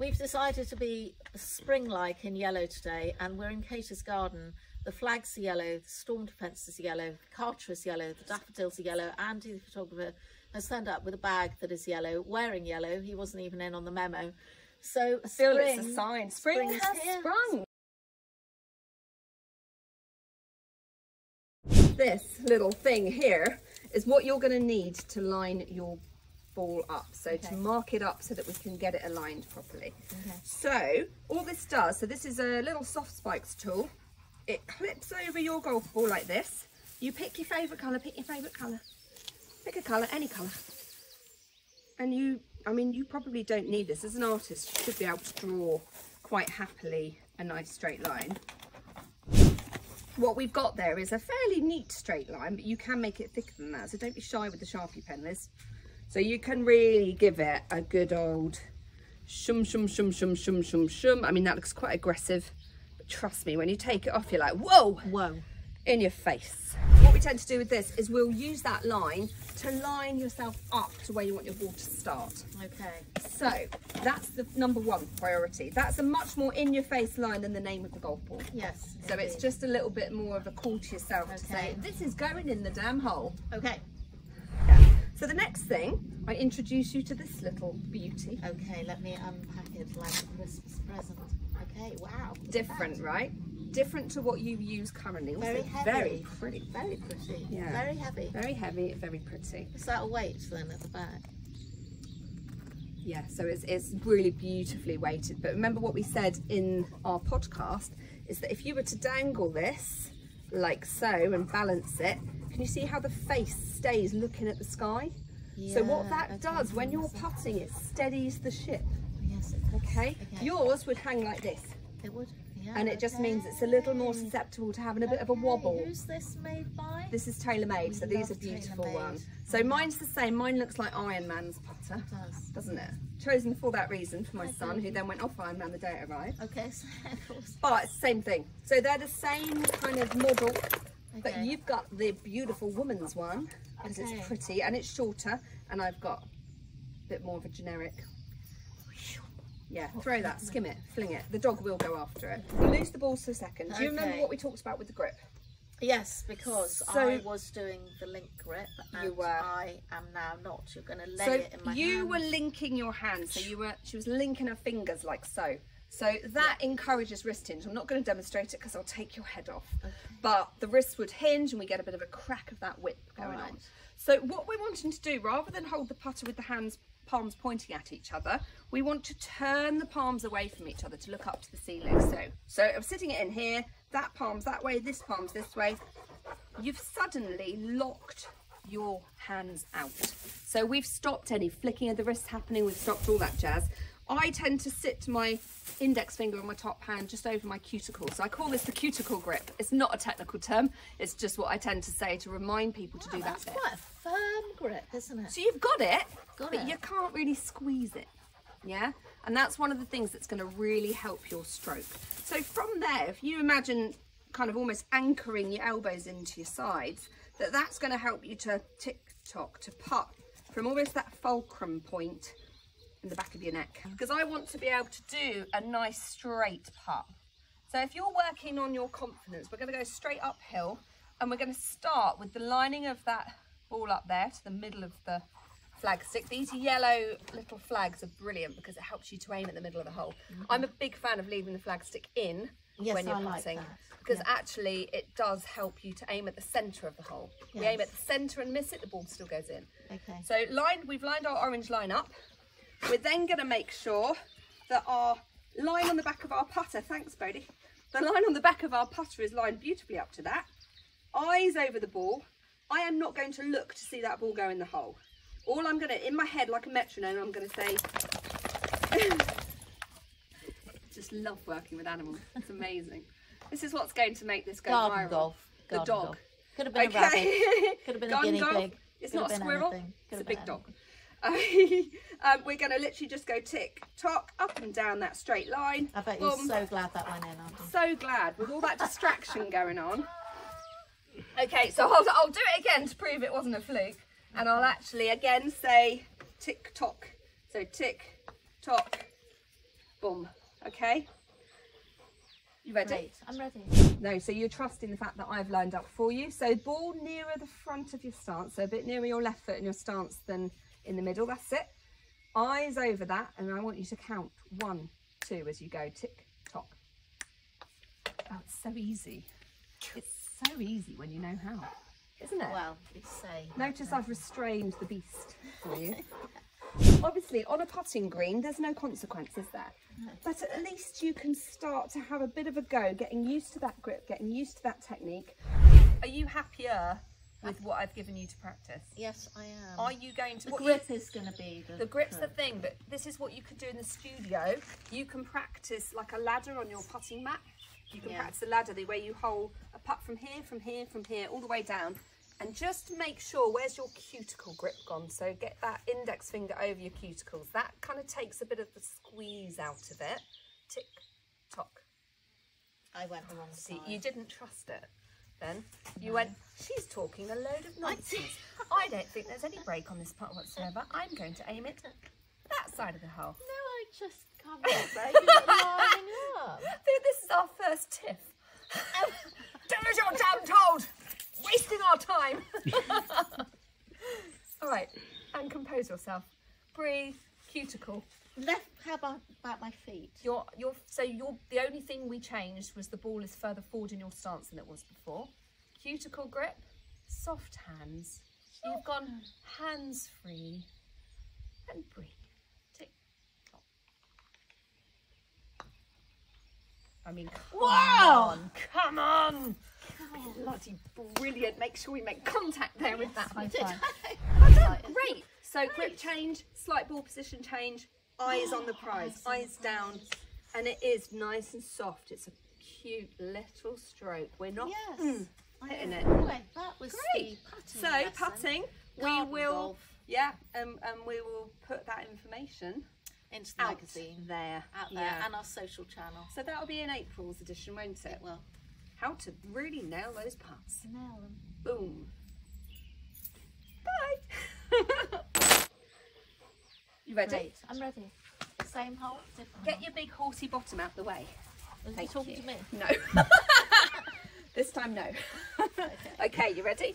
We've decided to be spring-like in yellow today, and we're in Cater's garden. The flags are yellow, the storm defence is yellow, the Carter is yellow, the daffodils are yellow. Andy, the photographer, has turned up with a bag that is yellow, wearing yellow. He wasn't even in on the memo. So I feel it's a sign. Spring has sprung. This little thing here is what you're going to need to line your ball up, so to mark it up so that we can get it aligned properly. So all this does, so this is a little soft spikes tool. It clips over your golf ball like this. You pick your favourite colour, pick a colour, any colour. And you probably don't need this. As an artist, you should be able to draw quite happily a nice straight line. What we've got there is a fairly neat straight line, but you can make it thicker than that, so don't be shy with the Sharpie pen, Liz. So you can really give it a good old shum, shum, shum, shum, shum, shum, shum. I mean, that looks quite aggressive, but trust me, when you take it off, you're like, whoa, whoa, in your face. What we tend to do with this is we'll use that line to line yourself up to where you want your ball to start. Okay. So that's the #1 priority. That's a much more in-your-face line than the name of the golf ball. Yes. So it's just a little bit more of a call to yourself to say, this is going in the damn hole. Okay. So the next thing, I introduce you to this little beauty. Okay, let me unpack it like a Christmas present. Okay, wow. Different, right? Different to what you use currently. Also Very heavy. Very pretty. Very pretty. Yeah. Very heavy. Very heavy, very pretty. Is that a weight then at the back? Yeah, so it's really beautifully weighted. But remember what we said in our podcast is that if you were to dangle this like so and balance it, can you see how the face stays looking at the sky? Yeah, so what that does when you're putting, it steadies the ship. Yes, it does. Okay? Yours would hang like this. It would. Yeah, and it just means it's a little more susceptible to having a bit of a wobble. Who's this made by? This is TaylorMade, so these are beautiful ones. So mine's the same. Mine looks like Iron Man's putter, doesn't it? Chosen for that reason for my son, who then went off Iron Man the day it arrived. Okay, but it's the same thing. So they're the same kind of model, but you've got the beautiful woman's one because it's pretty and it's shorter, and I've got a bit more of a generic. Yeah, throw that, skim it, fling it. The dog will go after it. Release the balls for a second. Do you remember what we talked about with the grip? Yes, because I was doing the link grip and you were. I am now not. You're going to lay it in my you hands. were linking your hands, so she was linking her fingers like so. So that encourages wrist hinge. I'm not going to demonstrate it because I'll take your head off. But the wrist would hinge and we get a bit of a crack of that whip going on. So what we're wanting to do, rather than hold the putter with the palms pointing at each other, we want to turn the palms away from each other to look up to the ceiling. So I'm sitting it in here, that palm's that way, this palm's this way. You've suddenly locked your hands out. So we've stopped any flicking of the wrists happening, we've stopped all that jazz. I tend to sit my index finger on my top hand just over my cuticle. So I call this the cuticle grip. It's not a technical term. It's just what I tend to say to remind people to do that bit. That's quite a firm grip, isn't it? So you've got it, but you can't really squeeze it. Yeah? And that's one of the things that's going to really help your stroke. So from there, if you imagine kind of almost anchoring your elbows into your sides, that's going to help you to tick-tock, to putt from almost that fulcrum point in the back of your neck, because I want to be able to do a nice straight putt. So if you're working on your confidence, we're going to go straight uphill, and we're going to start with the lining of that ball up there to the middle of the flag stick. These yellow little flags are brilliant because it helps you to aim at the middle of the hole. I'm a big fan of leaving the flag stick in when you're putting, because actually it does help you to aim at the centre of the hole. We aim at the centre and miss it, the ball still goes in. So we've lined our orange line up. We're then going to make sure that our line on the back of our putter, thanks Bodie, the line on the back of our putter is lined beautifully up to that. Eyes over the ball. I am not going to look to see that ball go in the hole. All I'm going to, in my head like a metronome, I'm going to say, just love working with animals, it's amazing. This is what's going to make this go Garden viral. golf. The dog. Golf. Could have been a rabbit, could have been a guinea pig. It's not a squirrel, it's a big dog. We're going to literally just go tick tock up and down that straight line. I bet you're so glad that went in, aren't you? So glad with all that distraction going on. Okay, so I'll do it again to prove it wasn't a fluke, and I'll actually again say tick tock. So tick tock Okay. You ready? Great, I'm ready. No, so you're trusting the fact that I've lined up for you. So ball nearer the front of your stance, so a bit nearer your left foot in your stance than in the middle. That's it. Eyes over that, and I want you to count 1, 2 as you go. Tick, tock. Oh, it's so easy. It's so easy when you know how, isn't it? Well, you say. Notice I've restrained the beast for you. Obviously, on a putting green, there's no consequences there. No. But at least you can start to have a bit of a go, getting used to that grip, getting used to that technique. Are you happier with what I've given you to practice? Yes, I am. Are you going to... The grip is going to be... The grip's the thing, but this is what you could do in the studio. You can practice like a ladder on your putting mat. You can practice a ladder, the way you hold a putt from here, all the way down. And just make sure, where's your cuticle grip gone? So get that index finger over your cuticles. That kind of takes a bit of the squeeze out of it. Tick, tock. I went the wrong side. See, you didn't trust it then. You went, she's talking a load of nonsense. I don't think there's any break on this putt whatsoever. I'm going to aim it that side of the hole. No, I just can't get break. It's lining up. This is our first tiff. Do as you're damn told. Wasting our time. All right, and compose yourself. Breathe, cuticle. Left, how about my feet? The only thing we changed was the ball is further forward in your stance than it was before. Cuticle grip, soft hands. You've gone hands free and breathe. Tick tock. I mean, come on. Bloody brilliant. Make sure we make contact there with that high five. Great. So grip change, slight ball position change, eyes on the prize, eyes down, and it is nice and soft. It's a cute little stroke. We're not hitting it. Anyway, that was great. The putting so lesson. Putting, Garden we will golf. and we will put that information into the magazine there, out there, and our social channel. So that'll be in April's edition, won't it? Well, how to really nail those putts. nail them. Boom. Bye. You ready? Great. I'm ready. Same hole, different. Get your big horsey bottom out the way. Are you talking to me? No. This time, no. Okay, you ready?